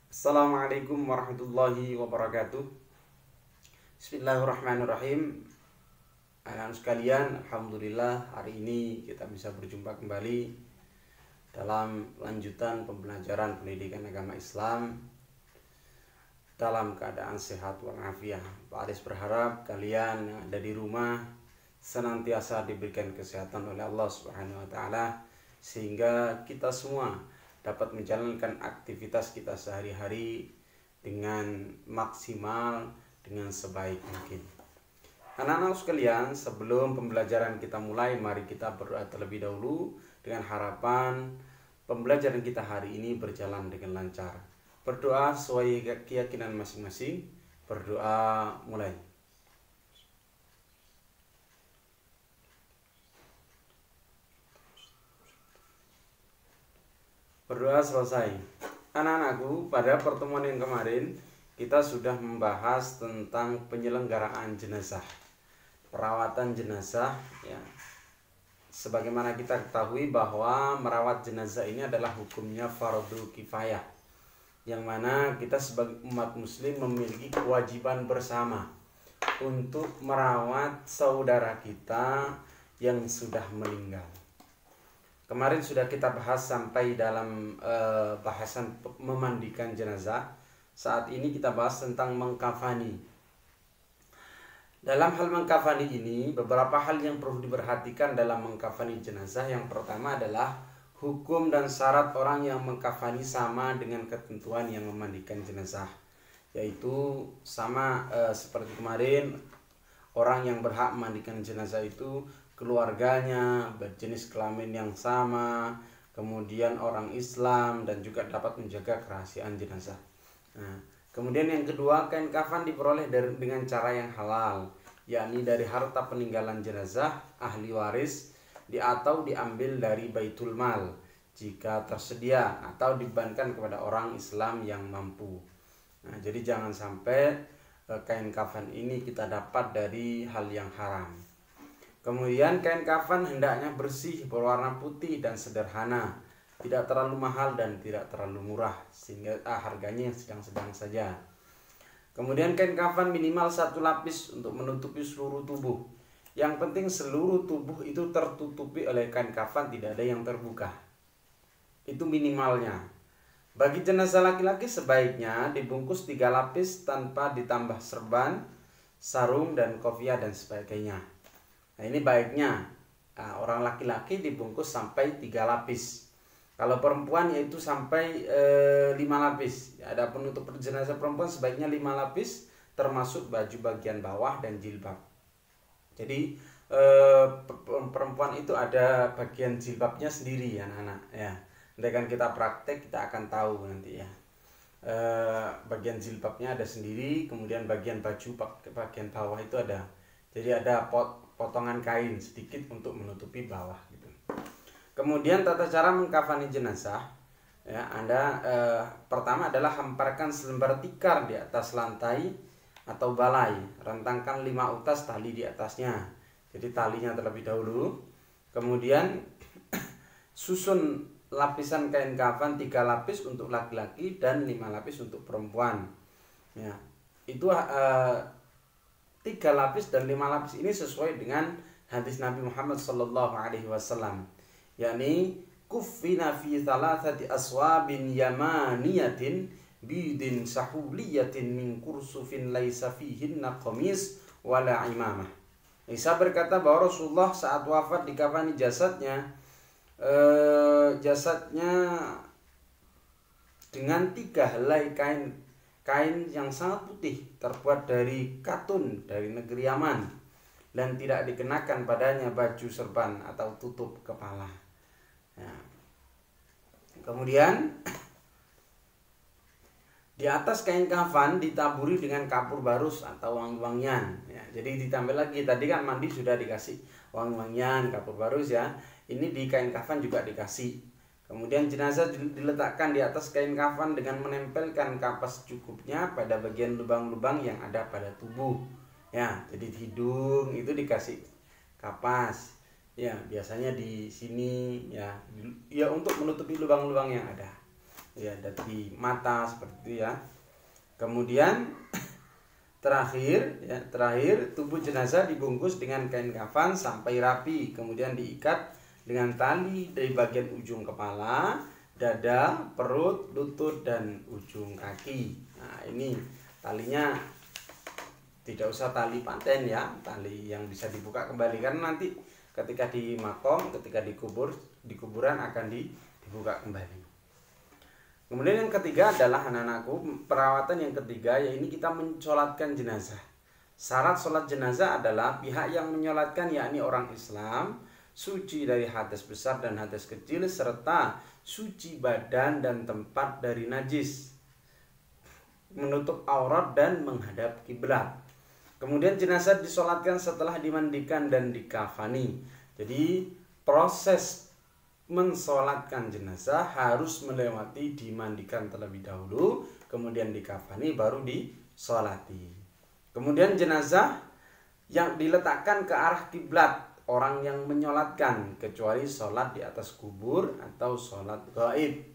Assalamualaikum warahmatullahi wabarakatuh. Bismillahirrahmanirrahim. Anak-anak sekalian, alhamdulillah hari ini kita bisa berjumpa kembali dalam lanjutan pembelajaran pendidikan agama Islam dalam keadaan sehat walafiat. Pak Aris berharap kalian yang ada di rumah senantiasa diberikan kesehatan oleh Allah Subhanahu wa taala sehingga kita semua dapat menjalankan aktivitas kita sehari-hari dengan maksimal, dengan sebaik mungkin. Anak-anak sekalian, sebelum pembelajaran kita mulai, mari kita berdoa terlebih dahulu dengan harapan pembelajaran kita hari ini berjalan dengan lancar. Berdoa sesuai keyakinan masing-masing. Berdoa mulai. Berdoa selesai. Anak-anakku, pada pertemuan yang kemarin kita sudah membahas tentang penyelenggaraan jenazah, perawatan jenazah ya. Sebagaimana kita ketahui bahwa merawat jenazah ini adalah hukumnya fardu kifayah, yang mana kita sebagai umat muslim memiliki kewajiban bersama untuk merawat saudara kita yang sudah meninggal. Kemarin sudah kita bahas sampai dalam bahasan memandikan jenazah. Saat ini kita bahas tentang mengkafani. Dalam hal mengkafani ini, beberapa hal yang perlu diperhatikan dalam mengkafani jenazah. Yang pertama adalah hukum dan syarat orang yang mengkafani sama dengan ketentuan yang memandikan jenazah. Yaitu sama seperti kemarin, orang yang berhak memandikan jenazah itu keluarganya, berjenis kelamin yang sama, kemudian orang Islam, dan juga dapat menjaga kerahasiaan jenazah. Nah, kemudian yang kedua, kain kafan diperoleh dengan cara yang halal, yakni dari harta peninggalan jenazah ahli waris atau diambil dari baitul mal jika tersedia, atau dibebankan kepada orang Islam yang mampu. Nah, jadi jangan sampai kain kafan ini kita dapat dari hal yang haram. Kemudian kain kafan hendaknya bersih, berwarna putih dan sederhana, tidak terlalu mahal dan tidak terlalu murah, sehingga harganya yang sedang-sedang saja. Kemudian kain kafan minimal 1 lapis untuk menutupi seluruh tubuh. Yang penting seluruh tubuh itu tertutupi oleh kain kafan, tidak ada yang terbuka. Itu minimalnya. Bagi jenazah laki-laki sebaiknya dibungkus 3 lapis tanpa ditambah serban, sarung dan kopiah dan sebagainya. Nah, ini baiknya orang laki-laki dibungkus sampai 3 lapis. Kalau perempuan yaitu sampai 5 lapis. Ya, ada penutup jenazah perempuan sebaiknya 5 lapis, termasuk baju bagian bawah dan jilbab. Jadi perempuan itu ada bagian jilbabnya sendiri ya anak-anak ya. Nanti kan kita praktek kita akan tahu nanti ya. Bagian jilbabnya ada sendiri, kemudian bagian baju bagian bawah itu ada. Jadi ada potongan kain sedikit untuk menutupi bawah gitu. Kemudian tata cara mengkafani jenazah ya, pertama adalah hamparkan selembar tikar di atas lantai atau balai, rentangkan 5 utas tali di atasnya. Jadi talinya terlebih dahulu. Kemudian susun lapisan kain kafan 3 lapis untuk laki-laki dan 5 lapis untuk perempuan. Ya, itu 3 lapis dan 5 lapis ini sesuai dengan hadis Nabi Muhammad SAW, yakni kuffina fi thalathati aswabin yamaniyatin bidin sahuliyatin min kursufin laisa fihinna qamis wala imamah. Isa berkata bahwa Rasulullah saat wafat dikafani jasadnya dengan 3 helai kain yang sangat putih terbuat dari katun dari negeri Yaman, dan tidak dikenakan padanya baju serban atau tutup kepala. Ya. Kemudian di atas kain kafan ditaburi dengan kapur barus atau wangi-wangian ya. Jadi ditambah lagi, tadi kan mandi sudah dikasih wangi-wangian, kapur barus ya. Ini di kain kafan juga dikasih. Kemudian jenazah diletakkan di atas kain kafan dengan menempelkan kapas cukupnya pada bagian lubang-lubang yang ada pada tubuh. Ya, jadi hidung itu dikasih kapas. Ya, biasanya di sini ya untuk menutupi lubang-lubang yang ada. ya dari mata seperti itu ya. Kemudian terakhir tubuh jenazah dibungkus dengan kain kafan sampai rapi, kemudian diikat dengan tali dari bagian ujung kepala, dada, perut, lutut, dan ujung kaki. Nah, ini talinya tidak usah tali paten ya, tali yang bisa dibuka kembali, karena nanti ketika di makom, ketika di kuburan akan dibuka kembali. Kemudian yang ketiga adalah anak-anakku, perawatan yang ketiga yaitu kita mensolatkan jenazah. Syarat solat jenazah adalah pihak yang menyolatkan yakni orang Islam suci dari hadas besar dan hadas kecil serta suci badan dan tempat dari najis, menutup aurat dan menghadap kiblat. Kemudian jenazah disolatkan setelah dimandikan dan dikafani. Jadi proses mensolatkan jenazah harus melewati dimandikan terlebih dahulu, kemudian dikafani, baru disolati. Kemudian jenazah yang diletakkan ke arah kiblat orang yang menyolatkan, kecuali sholat di atas kubur atau sholat gaib.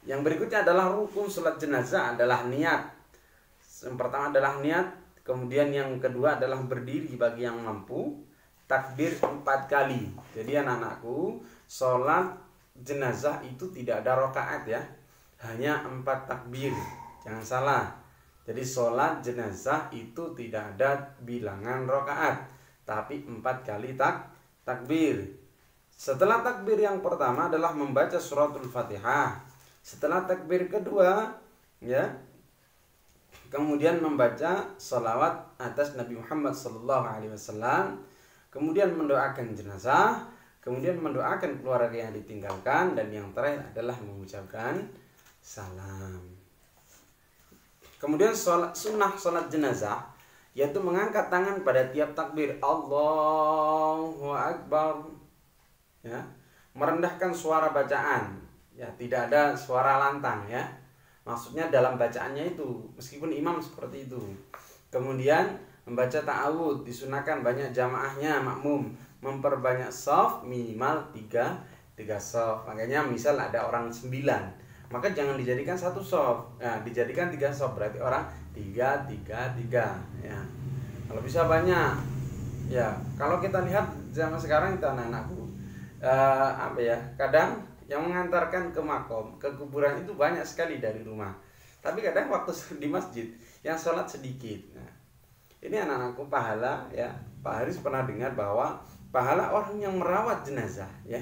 Yang berikutnya adalah rukun sholat jenazah adalah niat. Yang pertama adalah niat, kemudian yang kedua adalah berdiri bagi yang mampu, takbir 4 kali. Jadi anak-anakku, sholat jenazah itu tidak ada rakaat ya, hanya 4 takbir. Jangan salah. Jadi sholat jenazah itu tidak ada bilangan rakaat, tapi 4 kali takbir. Setelah takbir yang pertama adalah membaca suratul Fatihah. Setelah takbir kedua ya, kemudian membaca salawat atas Nabi Muhammad SAW. Kemudian mendoakan jenazah, kemudian mendoakan keluarga yang ditinggalkan, dan yang terakhir adalah mengucapkan salam. Kemudian sunnah sholat jenazah yaitu mengangkat tangan pada tiap takbir, Allahu Akbar ya, merendahkan suara bacaan ya, tidak ada suara lantang ya, maksudnya dalam bacaannya itu meskipun imam seperti itu. Kemudian membaca ta'awud, disunahkan banyak jamaahnya, makmum memperbanyak shaf minimal 3 shaf. Makanya misal ada orang 9, maka jangan dijadikan 1 shaf. Nah, dijadikan 3 shaf, berarti orang 3 ya. Kalau bisa banyak. Ya, kalau kita lihat zaman sekarang itu anak-anakku kadang yang mengantarkan ke makom, ke kuburan itu banyak sekali dari rumah. Tapi kadang waktu di masjid yang sholat sedikit. Nah, ini anak-anakku pahala ya. Pak Haris pernah dengar bahwa pahala orang yang merawat jenazah ya.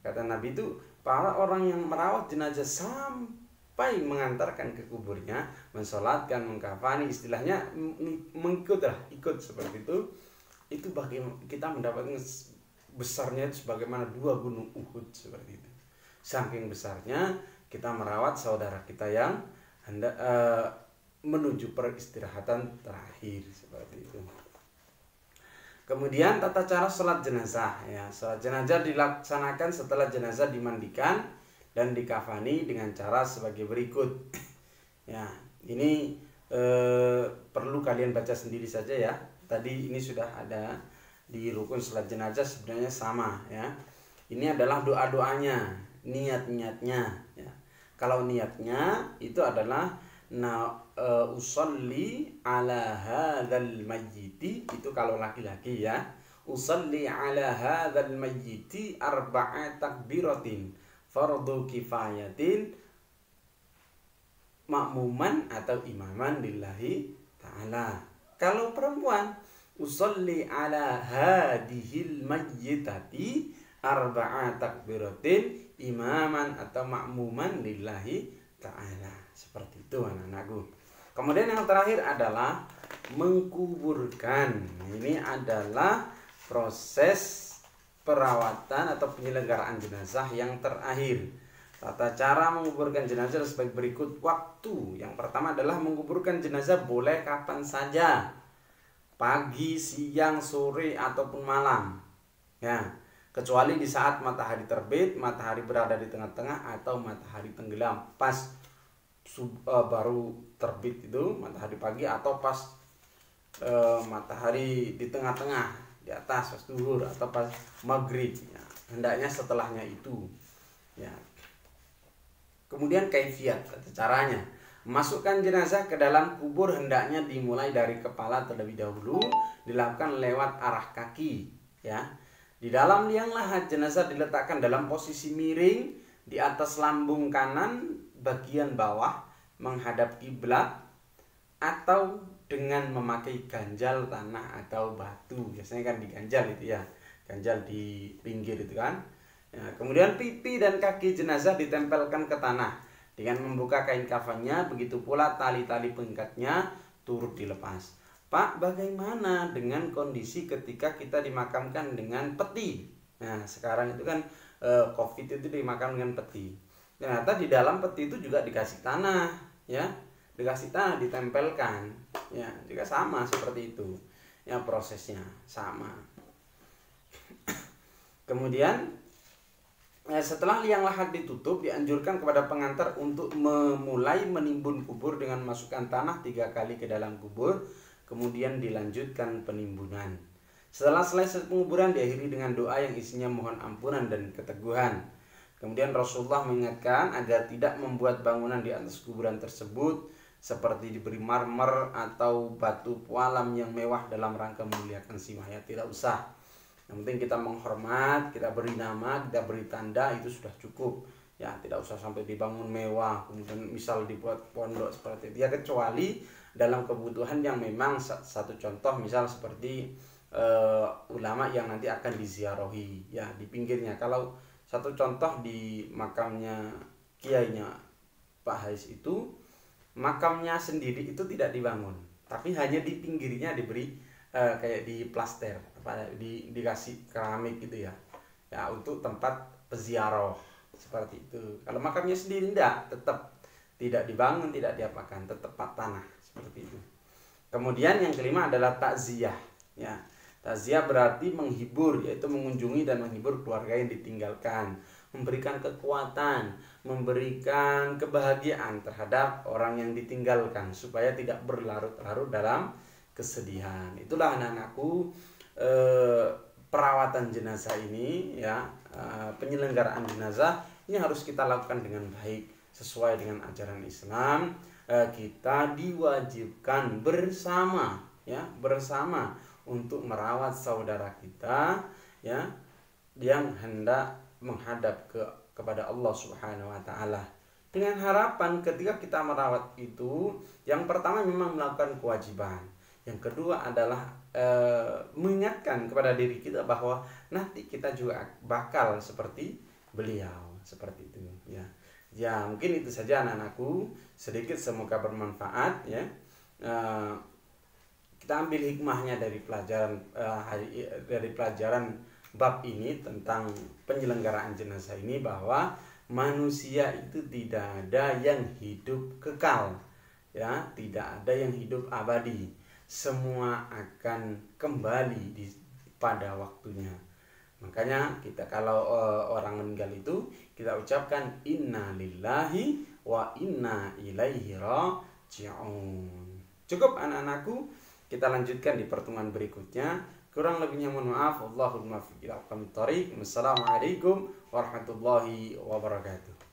Kata Nabi itu pahala orang yang merawat jenazah sampai mengantarkan ke kuburnya, mensolatkan, mengkafani, istilahnya ikut seperti itu. Itu bagi kita mendapatkan besarnya itu sebagaimana 2 gunung Uhud seperti itu. Saking besarnya kita merawat saudara kita yang hendak menuju peristirahatan terakhir seperti itu. Kemudian tata cara sholat jenazah ya. Sholat jenazah dilaksanakan setelah jenazah dimandikan dan dikafani dengan cara sebagai berikut. Ya, ini perlu kalian baca sendiri saja ya. Tadi ini sudah ada di rukun sholat jenazah, sebenarnya sama ya. Ini adalah doa-doanya, niat-niatnya ya. Kalau niatnya itu adalah usolli ala hadzal mayyiti, itu kalau laki-laki ya, usolli ala hadzal mayyiti 4 takbiratin fardhu kifayatin makmuman atau imaman lillahi ta'ala. Kalau perempuan, usolli ala hadihil mayyitati 4 takbiratin imaman atau makmuman lillahi ta'ala. Seperti itu anak-anakku. Kemudian yang terakhir adalah mengkuburkan. Ini adalah proses perawatan atau penyelenggaraan jenazah yang terakhir. Tata cara menguburkan jenazah sebagai berikut. Waktu yang pertama adalah menguburkan jenazah boleh kapan saja, pagi, siang, sore ataupun malam ya, kecuali di saat matahari terbit, matahari berada di tengah-tengah, atau matahari tenggelam pas baru terbit itu matahari pagi, atau pas matahari di tengah-tengah di atas pas zuhur, atau pas maghrib ya. Hendaknya setelahnya itu ya. Kemudian kaifiat atau caranya. Memasukkan jenazah ke dalam kubur hendaknya dimulai dari kepala terlebih dahulu, dilakukan lewat arah kaki, ya. Di dalam liang lahat jenazah diletakkan dalam posisi miring di atas lambung kanan bagian bawah menghadap kiblat atau dengan memakai ganjal tanah atau batu. Biasanya kan diganjal itu ya, ganjal di pinggir itu kan. Ya, kemudian pipi dan kaki jenazah ditempelkan ke tanah dengan membuka kain kafannya, begitu pula tali-tali pengikatnya turut dilepas. Pak, bagaimana dengan kondisi ketika kita dimakamkan dengan peti? Nah, sekarang itu kan COVID itu dimakamkan dengan peti. Ternyata di dalam peti itu juga dikasih tanah, ya, dikasih tanah ditempelkan, ya, juga sama seperti itu, ya, prosesnya sama. Kemudian setelah liang lahat ditutup, dianjurkan kepada pengantar untuk memulai menimbun kubur dengan memasukkan tanah 3 kali ke dalam kubur, kemudian dilanjutkan penimbunan. Setelah selesai penguburan diakhiri dengan doa yang isinya mohon ampunan dan keteguhan. Kemudian Rasulullah mengingatkan agar tidak membuat bangunan di atas kuburan tersebut seperti diberi marmer atau batu pualam yang mewah dalam rangka memuliakan si mayat. Tidak usah. Yang penting kita menghormat, kita beri nama, kita beri tanda, itu sudah cukup. Ya, tidak usah sampai dibangun mewah, kemudian misal dibuat pondok seperti itu. Ya, kecuali dalam kebutuhan yang memang satu contoh misal seperti ulama yang nanti akan diziarahi, ya, di pinggirnya. Kalau satu contoh di makamnya kiainya Pak Hais itu, makamnya sendiri itu tidak dibangun, tapi hanya di pinggirnya diberi kayak di plaster, dikasih keramik gitu ya, ya, untuk tempat peziarah seperti itu. Kalau makamnya sendiri tetap tidak dibangun, tidak diapakan, tetap tanah seperti itu. Kemudian yang kelima adalah takziah, ya. Takziah berarti menghibur, yaitu mengunjungi dan menghibur keluarga yang ditinggalkan, memberikan kekuatan, memberikan kebahagiaan terhadap orang yang ditinggalkan supaya tidak berlarut-larut dalam kesedihan. Itulah anak-anakku, perawatan jenazah ini, ya, penyelenggaraan jenazah ini harus kita lakukan dengan baik sesuai dengan ajaran Islam. Kita diwajibkan bersama, ya, bersama untuk merawat saudara kita, ya, yang hendak menghadap kepada Allah Subhanahu wa taala. Dengan harapan ketika kita merawat itu, yang pertama memang melakukan kewajiban. Yang kedua adalah mengingatkan kepada diri kita bahwa nanti kita juga bakal seperti beliau, seperti itu, ya. Ya, mungkin itu saja anak-anakku, sedikit, semoga bermanfaat, ya. Kita ambil hikmahnya dari pelajaran bab ini tentang penyelenggaraan jenazah ini, bahwa manusia itu tidak ada yang hidup kekal, ya, tidak ada yang hidup abadi. Semua akan kembali pada waktunya. Makanya kita kalau orang meninggal itu kita ucapkan inna lillahi wa inna ilaihi raji'un. Cukup anak-anakku, kita lanjutkan di pertemuan berikutnya. Kurang lebihnya mohon maaf. Wallahul muwaffiq ila aqwamit thoriq. Wassalamualaikum warahmatullahi wabarakatuh.